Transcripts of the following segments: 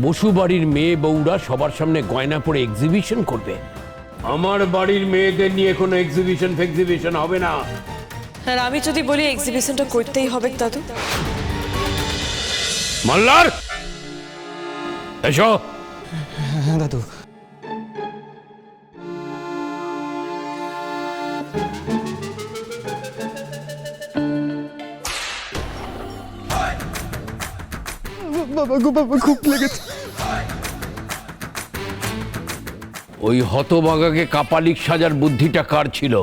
বসু বাড়ির মেয়ে বউরা সবার সামনে গয়না পরে এক্সিবিশন করবে। আমার বাড়ির মেয়েদের নিয়ে কোনো এক্সিবিশন হবে না। আর আমি যদি বলি এক্সিবিশনটা করতেই হবে দাদু? মাল্লার, এসো। হ্যাঁ দাদু। বাবা খুব লেগেছে। ওই হতভাগাকে কাপালিক সাজার বুদ্ধিটা কার ছিল?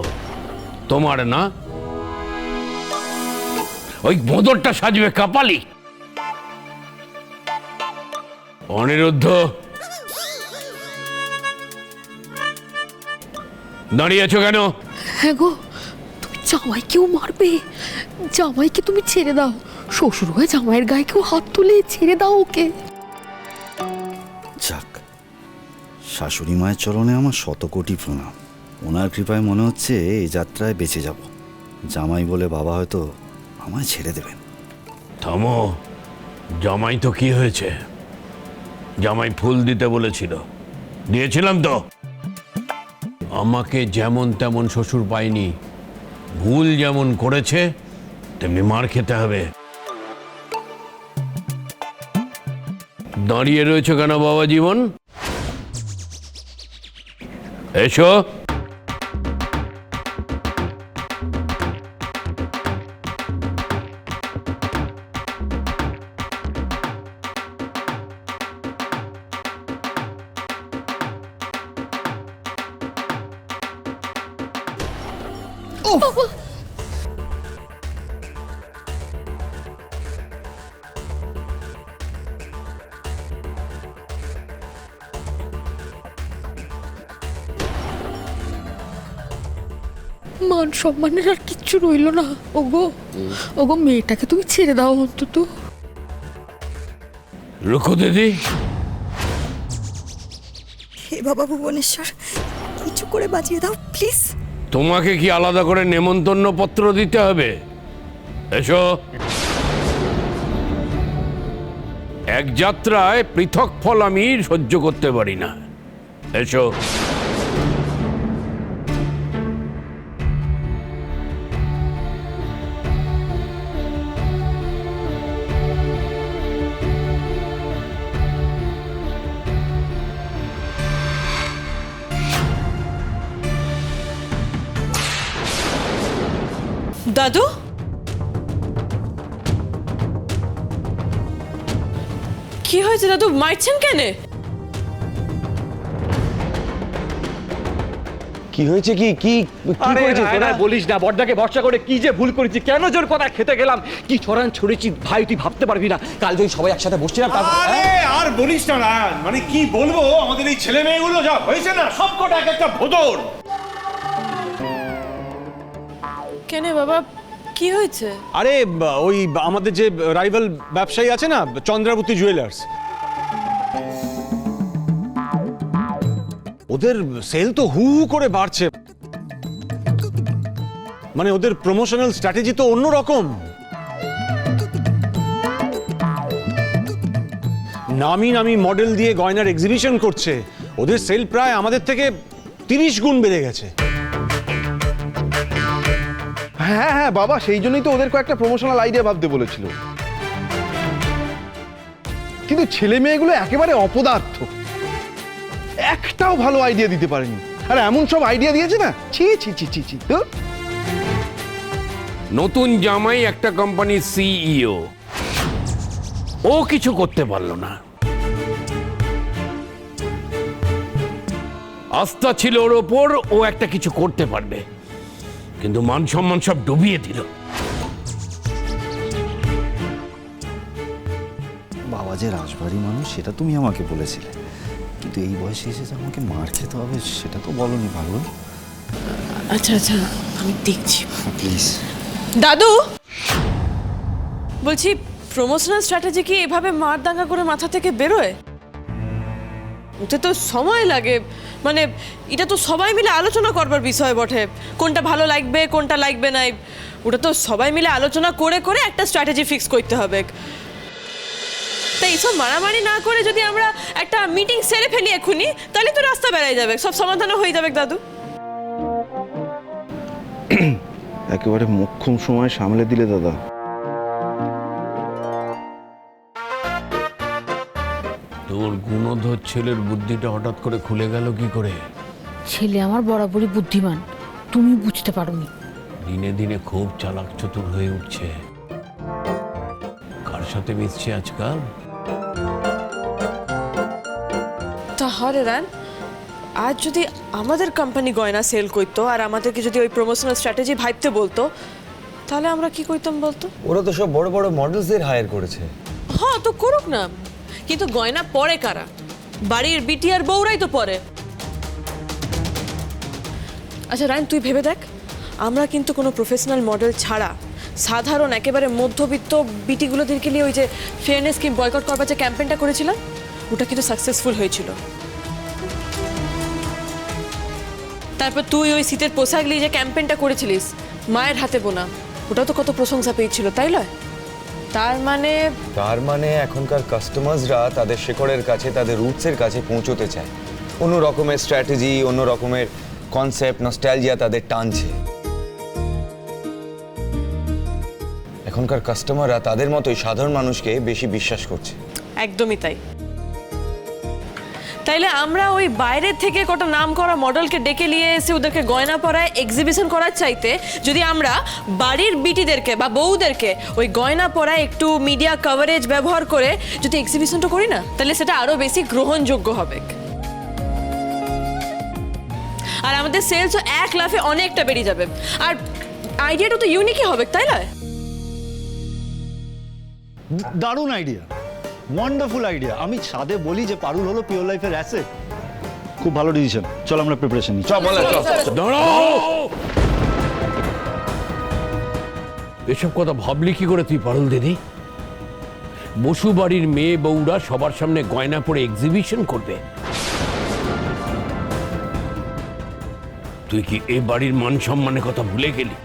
তোমার না? ওই বদরটা সাজবে কাপালি? অনিরুদ্ধ, দাঁড়িয়ে আছো কেন? হ্যাঁ গো, তুমি জামাইকেও মারবে? জামাইকে তুমি ছেড়ে দাও। শ্বশুর হয়ে জামাইয়ের গায়ে কেউ হাত তুলে ছেড়ে দাও ওকে। যাক, শাশুড়ি মায়ের চরণে আমার শতকোটি প্রণাম। ওনার কৃপায় মনে হচ্ছে এই যাত্রায় বেঁচে যাব। জামাই বলে বাবা হয়তো আমায় ছেড়ে দেবেন। থামো। জামাই তো কি হয়েছে? জামাই ফুল দিতে বলেছিল, দিয়েছিলাম তো। আমাকে যেমন তেমন শ্বশুর পায়নি। ভুল যেমন করেছে তেমনি মার খেতে হবে। দাঁড়িয়ে রয়েছে কেন বাবা জীবন? এসো। মান সম্মানের আর কিচ্ছু রইল না। ওগো ওগো, মেয়েটাকে তুমি ছেড়ে দাও অন্তত। রুকো দিদি। হে বাবা ভুবনেশ্বর, কিছু করে বাঁচিয়ে দাও প্লিজ। তোমাকে কি আলাদা করে নেমন্তন্ন পত্র দিতে হবে? এসো। এক যাত্রায় পৃথক ফল আমি সহ্য করতে পারি না। এসো। দাদু, কি হয়েছে দাদু? মারছেন কেন? কি হয়েছে? কি কি করেছিস তোরা? বলিস না, বড়দাকে ভরসা করে কি যে ভুল করেছি, কেন জোর কথা খেতে গেলাম, কি ছড়ান ছড়েছি ভাই, তুই ভাবতে পারবি না। কাল যদি সবাই একসাথে বসছিলাম, আরে আর বলিস না না, মানে কি বলবো, আমাদের এই ছেলে মেয়েগুলো যা হয়েছে না, সবকটা এক একটা ভোদর। কেন বাবা, কি হয়েছে? আরে ওই আমাদের যে রাইভাল ব্যবসায়ী আছে না, চন্দ্রাবতী জুয়েলার্স, ওদের সেল তো হু হু করে বাড়ছে। মানে ওদের প্রমোশনাল স্ট্র্যাটেজি তো অন্যরকম। নামি নামি মডেল দিয়ে গয়নার এক্সিবিশন করছে। ওদের সেল প্রায় আমাদের থেকে 30 গুণ বেড়ে গেছে। হ্যাঁ হ্যাঁ বাবা, সেই জন্যই তো ওদের কয়েকটা প্রমোশনাল আইডিয়া ভাবতে বলেছিল। কিন্তু ছেলে মেয়েগুলো একেবারে অপদার্থ, একটাও ভালো আইডিয়া দিতে পারেনি। আর এমন সব আইডিয়া দিয়েছে না, ছি ছি ছি ছি ছি। তো নতুন জামাই একটা কোম্পানির সিইও, ও কিছু করতে পারলো না। আস্থা ছিল ওর ওপর, ও একটা কিছু করতে পারবে, কিন্তু মান সম্মান সব ডুবিয়ে দিল। বাবা যে রাজবাড়ি মানুষ সেটা তুমি আমাকে বলেছিলে, কিন্তু এই বয়সে এসে যে আমাকে মার খেতে হবে সেটা তো বলনি। ভালো, আচ্ছা আচ্ছা, আমি দেখছি। প্লিজ। দাদু বলছি, প্রমোশনাল স্ট্র্যাটেজি কি এভাবে মার দাঙ্গা করে মাথা থেকে বেরোয়? ওতে তো সময় লাগে। মানে এটা তো সবাই মিলে আলোচনা করবার বিষয় বটে, কোনটা ভালো লাগবে কোনটা লাগবে না, ওটা তো সবাই মিলে আলোচনা করে করে একটা স্ট্র্যাটেজি ফিক্স করতে হবে। তাই এইসব মারামারি না করে যদি আমরা একটা মিটিং সেরে ফেলি এক্ষুনি, তাহলে তো রাস্তা বেড়াই যাবে, সব সমাধানও হয়ে যাবে দাদু। একেবারে মোক্ষম সময় সামলে দিলে দাদা। তোর গুণধর ছেলের বুদ্ধিটা হঠাৎ করে খুলে গেল কি করে? ছেলে আমার বরাবরই বুদ্ধিমান, তুমি বুঝতে পারোনি। দিনে দিনে খুব চালাক চতুর হয়ে উঠছে। কার সাথে মিশছে আজকাল? তাহলে রান, আজ যদি আমাদের কোম্পানি গয়না সেল করতো আর আমাদেরকে যদি ওই প্রমোশনাল স্ট্র্যাটেজি ভাবতে বলতো, তাহলে আমরা কি করতাম বলতো? ওরা তো সব বড় বড় মডেলসদের হায়ার করেছে। হ্যাঁ, তো করুক না, কিন্তু গয়না পরে কারা? বাড়ির বিটি আর বউরাই তো পরে। আচ্ছা রায়ন, তুই ভেবে দেখ, আমরা কিন্তু কোনো প্রফেশনাল মডেল ছাড়া সাধারণ একেবারে মধ্যবিত্ত বিটিগুলোদেরকে নিয়ে ওই যে ফেয়ারনেস স্কিম বয়কট করবার যে ক্যাম্পেইনটা করেছিলাম, ওটা কিন্তু সাকসেসফুল হয়েছিল। তারপর তুই ওই শীতের পোশাক নিয়ে যে ক্যাম্পেইনটা করেছিলিস মায়ের হাতে বোনা, ওটাও তো কত প্রশংসা পেয়েছিল, তাই নয়? তার মানে এখনকার কাস্টমার্সরা তাদের শেকড়ের কাছে, তাদের রুটসের কাছে পৌঁছতে চায়। অন্য রকমের স্ট্র্যাটেজি, অন্য রকমের কনসেপ্ট, নস্টালজিয়া তাদের টানছে। এখনকার কাস্টমাররা তাদের মতোই সাধারণ মানুষকে বেশি বিশ্বাস করছে। একদমই তাই। তাইলে আমরা ওই বাইরের থেকে কত নাম করা মডেলকে ডেকে নিয়ে এসে ওদেরকে গয়না পরায় এক্সিবিশন করার চাইতে যদি আমরা বাড়ির বিটিদেরকে বা বউদেরকে ওই গয়না পরায় একটু মিডিয়া কভারেজ ব্যবহার করে যদি এক্সিবিশনটা করি না, তাহলে সেটা আরো বেশি গ্রহণযোগ্য হবে আর আমাদের সেলসও এক লাফে অনেকটা বেড়ে যাবে। আর আইডিয়াটা তো ইউনিকই হবে, তাই নয়? দারুণ আইডিয়া, ওয়ান্ডারফুল আইডিয়া। আমি ছাদে বলি যে পারুল হলো পিওর লাইফের অ্যাসেট। খুব ভালো ডিসিশন, চল আমরা প্রিপারেশন নিই। এসব কথা ভাবলি কি করে তুই পারুল দিদি? বসু বাড়ির মেয়ে বউরা সবার সামনে গয়না পরে এক্সিবিশন করবে? তুই কি এই বাড়ির মান সম্মানের কথা ভুলে গেলি?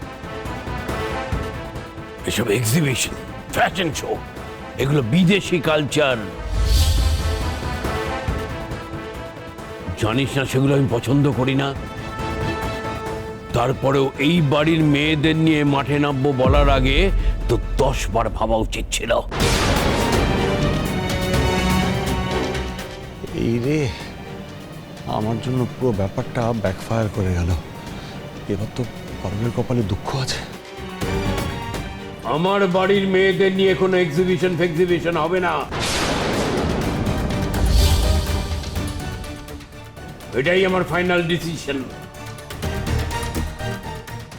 এসব এক্সিবিশন, ফ্যাশন শো, এগুলো বিদেশি কালচার। জানিস না সেগুলো আমি পছন্দ করি না? তারপরেও এই বাড়ির মেয়েদের নিয়ে মাঠে নামবো বলার আগে তো 10 বার ভাবা উচিত ছিল। এই রে, আমার জন্য পুরো ব্যাপারটা ব্যাকফায়ার করে গেল। এবার তো পারুলের কপালে দুঃখ আছে। আমার বাড়ির মেয়েদের নিয়ে কোনো এক্সিবিশন ফেক্সিবিশন হবে না, এটাই আমার ফাইনাল ডিসিশন।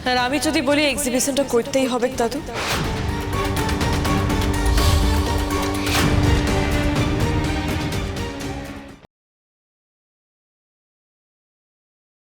আর আমি যদি বলি এক্সিবিশনটা করতেই হবে দাদু,